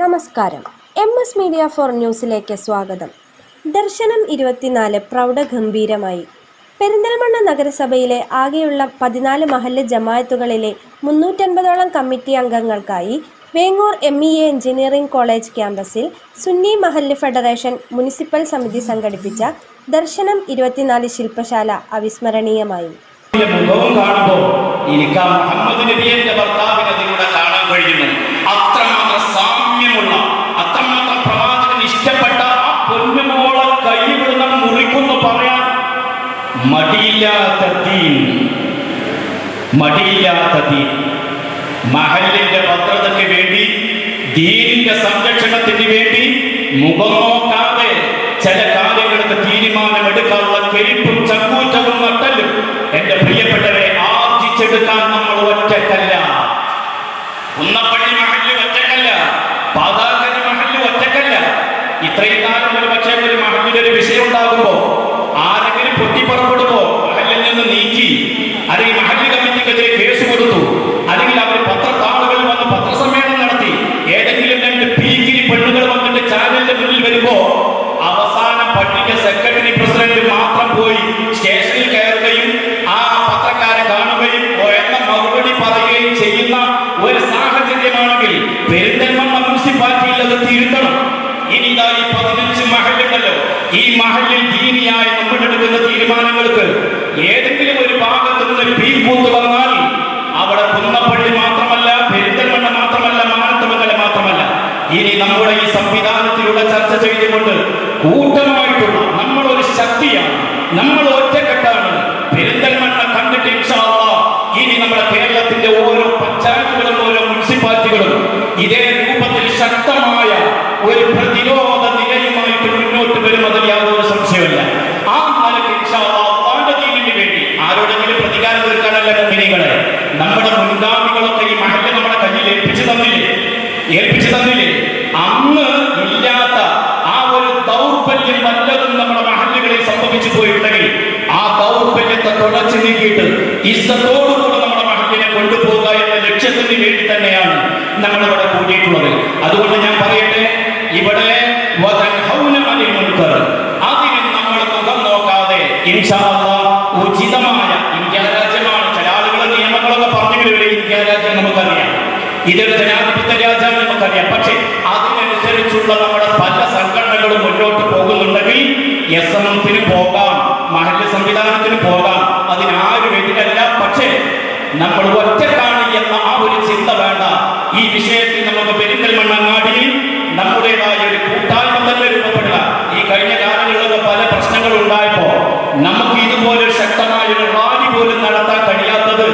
നമസ്കാരം. MS media for ന്യൂസിലേക്ക് സ്വാഗതം. ദർശനം 24 പ്രൗഢഗംഭീരമായി. പെരിന്തൽമണ്ണ നഗരസഭയിലെ ആകെയുള്ള 14 മഹല്ല് ജമാഅത്തുകളിലെ 350ഓളം കമ്മിറ്റി അംഗങ്ങൾക്കായി വേങ്ങൂർ MEA എഞ്ചിനീയറിംഗ് കോളേജ് ക്യാമ്പസിൽ സുന്നി മഹല്ല് ഫെഡറേഷൻ മുനിസിപ്പൽ സമിതി സംഘടിപ്പിച്ച ദർശനം 24 ശില്പശാല അവിസ്മരണീയമായി. അത്രമാത്രം സാമ്യമുള്ള, അത്രമാത്രം പ്രവാചകൻ ഇഷ്ടപ്പെട്ട ആ പൊന്നുമോളെ കൈവിടുന്ന മുറിക്കുന്നു പറയാൻ മടിയില്ലാത്ത ദീൻ. മഹല്ലിന്റെ ഭദ്രതയ്ക്ക് വേണ്ടി, ദീനിന്റെ സംരക്ഷണത്തിന് വേണ്ടി മുഖം നോക്കാതെ ചില കാര്യങ്ങൾക്ക് തീരുമാനമെടുക്കാനുള്ള കെരിപ്പും ചങ്കൂറ്റവും നട്ടലും എന്റെ പ്രിയപ്പെട്ടവരെ ആർജിച്ചെടുക്കാൻ നമ്മൾ ഒറ്റക്കല്ല. കുന്നപ്പള്ളി മഹല്ല് ഒറ്റക്കല്ല, പാതാക്കര മഹല്ല് ഒറ്റക്കല്ല. ഇത്രയും കാലം ഒരു പക്ഷേ ഒരു മഹല്ലിലൊരു വിഷയം ഉണ്ടാകുമ്പോ ആരെങ്കിലും പൊട്ടിപ്പുറപ്പെടുമ്പോ മഹല്ലിൽ നിന്ന് നീക്കി, അല്ലെങ്കിൽ മഹല്ല് കമ്മിറ്റിക്കെതിരെ കേസ് കൊടുത്തു, അല്ലെങ്കിൽ അവർ പത്രത്താളുകൾ വന്ന് പത്രസമ്മേളനം നടത്തി, ഏതെങ്കിലും 2 പീക്കിരി പെണ്ണുകൾ വന്നിട്ട് ചാനലിന്റെ മുന്നിൽ വരുമ്പോ അവസാന പട്ടിക സെക്രട്ടറി പ്രസിഡന്റ് മാത്രം പോയി സ്റ്റേഷനിൽ കയറുകയും ആ പത്രക്കാരെ കാണുകയും എന്ന മറുപടി പറയുകയും ചെയ്യുന്ന ഒരു സാഹചര്യമാണെങ്കിൽ പെരിന്തൽമണ്ണ മുനിസിപ്പാലിറ്റിയിൽ അത് തിരുത്തണം. ഇനി ഈ 15 മഹല്ലുണ്ടല്ലോ, ഈ മഹല്ലിൽ ദീനിയായി നമ്മൾ എടുക്കുന്ന തീരുമാനങ്ങൾക്ക് ഏതെങ്കിലും ഒരു ഭാഗത്ത് നിന്ന് പീക്കൂത്ത് വന്നാൽ അവിടെ കുന്നപ്പള്ളി മാത്രമല്ല, പെരിന്തൽമണ്ണ മാത്രമല്ല, മാനന്തമംഗലം മാത്രമല്ല, ഇനി നമ്മുടെ ഈ സംവിധാനത്തിലൂടെ ചർച്ച ചെയ്തുകൊണ്ട് കൂട്ടമായിട്ടുള്ള നമ്മളൊരു ശക്തിയാണ്, നമ്മൾ ഒറ്റക്കെട്ടാണ്. പെരിന്തൽമണ്ണ കണ്ടിട്ട് ഇൻഷാ അല്ലാഹ് ഇനി നമ്മുടെ കേരളത്തിന്റെ ഓരോ പഞ്ചായത്തുകളും ഓരോ മുനിസിപ്പാലിറ്റികളും ഇതേ രൂപത്തിൽ ശക്തമായ ഒരു പ്രതിരോധ നിലയുമായിട്ട് മുന്നോട്ട് വരുന്നതിൽ യാതൊരു സംശയമില്ല. ആ നിലയ്ക്ക് ഇൻഷാ അല്ലാഹ് അല്ലാഹുവിന്റെ ദീനിന് വേണ്ടി ആരോടെങ്കിലും പ്രതികാരം തീർക്കാനല്ല മുഅ്മിനീങ്ങളെ. നമ്മുടെ മുൻഗാമികളൊക്കെ ഈ മഹല്ല് നമ്മുടെ കയ്യിൽ ഏൽപ്പിച്ചു തന്നില്ലേ? അന്ന് ഇല്ലാത്ത ആ ഒരു ദൗർബല്യം വല്ലതും നമ്മുടെ മഹല്ലുകളിൽ സംഭവിച്ചു പോയിട്ടുണ്ടെങ്കിൽ ആ ദൗർബല്യത്തെ തുടച്ചു നീക്കിയിട്ട് ഇസ്സത്തോടുകൂടെ നമ്മുടെ മഹല്ലിനെ കൊണ്ടുപോകുക എന്ന ലക്ഷ്യത്തിന് വേണ്ടി തന്നെയാണ് നമ്മളിവിടെ കൂടിയിട്ടുള്ളത്. അതുകൊണ്ട് ഞാൻ പറയട്ടെ, ഇവിടെ അതിന് നമ്മൾ മുഖം നോക്കാതെ ഇൻഷാ അല്ലാഹ് ഉചിതമായ, ഇന്ത്യ രാജ്യമാണ്, ചില ആളുകൾ നിയമങ്ങളൊക്കെ പറഞ്ഞിട്ട് ഇന്ത്യ രാജ്യം നമുക്കറിയാം, ഇതൊരു ജനാധിപത്യ രാജ്യമാണ് നമുക്കറിയാം. പക്ഷെ അതിനനുസരിച്ചുള്ള നമ്മുടെ പല സംഘടനകളും മുന്നോട്ട് പോകുന്നുണ്ടെങ്കിൽ SMത്തിന് പോകാം, മഹല്ല് സംവിധാനത്തിന് പോകാം, അതിനാരും എതിരല്ല. പക്ഷേ നമ്മൾ ഒറ്റക്കാണ് എന്ന ആ ഒരു ചിന്ത വേണ്ട. ഈ വിഷയത്തിൽ നമുക്ക് പെരിന്തൽമണ്ണ അങ്ങാടിയിൽ നമ്മുടേതായ ഒരു കൂട്ടായ്മ തന്നെ രൂപപ്പെടുക. ഈ കഴിഞ്ഞ കാലങ്ങളിലൊക്കെ പല പ്രശ്നങ്ങൾ ഉണ്ടായപ്പോ നമുക്ക് ഇതുപോലെ ശക്തമായ ഒരു റാലി പോലും നടത്താൻ കഴിയാത്തത്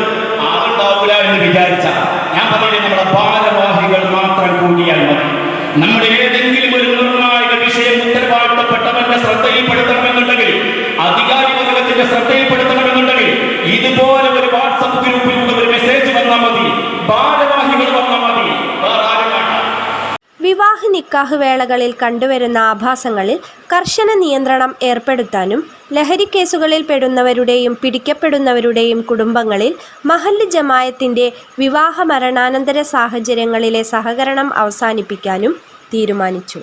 ആളുണ്ടാവില്ല എന്ന് വിചാരിച്ച, ഞാൻ പറയില്ലേ, നമ്മുടെ ഭാരവാഹികൾ മാത്രം കൂടിയാൽ മതി. നമ്മുടെ ഏതെങ്കിലും ഒരു നിർണായക വിഷയം ഉത്തരവാദിത്തപ്പെട്ടവന്റെ ശ്രദ്ധയിൽപ്പെടുത്തണമെന്നുണ്ടെങ്കിൽ, അധികാരി വർഗത്തിന്റെ ശ്രദ്ധയിൽപ്പെടുത്തണമെന്നുണ്ടെങ്കിൽ ഇതുപോലെ ഒരു വാട്സപ്പ് ഗ്രൂപ്പിലൂടെ ഒരു മെസ്സേജ് വന്നാൽ മതി, ഭാരവാഹികൾ വന്നാൽ മതി, വേറെ ആരും വേണ്ട. വിവാഹ നിക്കാഹ് വേളകളിൽ കണ്ടുവരുന്ന ആഭാസങ്ങളിൽ കർശന നിയന്ത്രണം ഏർപ്പെടുത്താനും ലഹരി കേസുകളിൽ പെടുന്നവരുടെയും പിടിക്കപ്പെടുന്നവരുടെയും കുടുംബങ്ങളിൽ മഹല്ല് ജമാഅത്തിന്റെ വിവാഹ മരണാനന്തര സാഹചര്യങ്ങളിലെ സഹകരണം അവസാനിപ്പിക്കാനും തീരുമാനിച്ചു.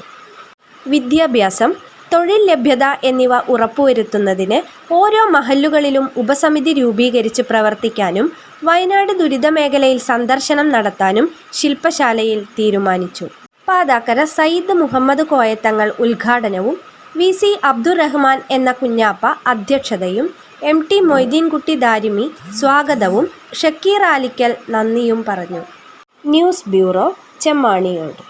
വിദ്യാഭ്യാസം, തൊഴിൽ ലഭ്യത എന്നിവ ഉറപ്പുവരുത്തുന്നതിന് ഓരോ മഹല്ലുകളിലും ഉപസമിതി രൂപീകരിച്ച് പ്രവർത്തിക്കാനും വയനാട് ദുരിതമേഖലയിൽ സന്ദർശനം നടത്താനും ശില്പശാലയിൽ തീരുമാനിച്ചു. പാതാക്കര സയ്യിദ് മുഹമ്മദ് കോയത്തങ്ങൾ ഉദ്ഘാടനവും VC അബ്ദുറഹ്മാൻ എന്ന കുഞ്ഞാപ്പ അധ്യക്ഷതയും MT മൊയ്തീൻകുട്ടി ദാരിമി സ്വാഗതവും ഷക്കീർ ആലിക്കൽ നന്ദിയും പറഞ്ഞു. News bureau, Chemmaniyode.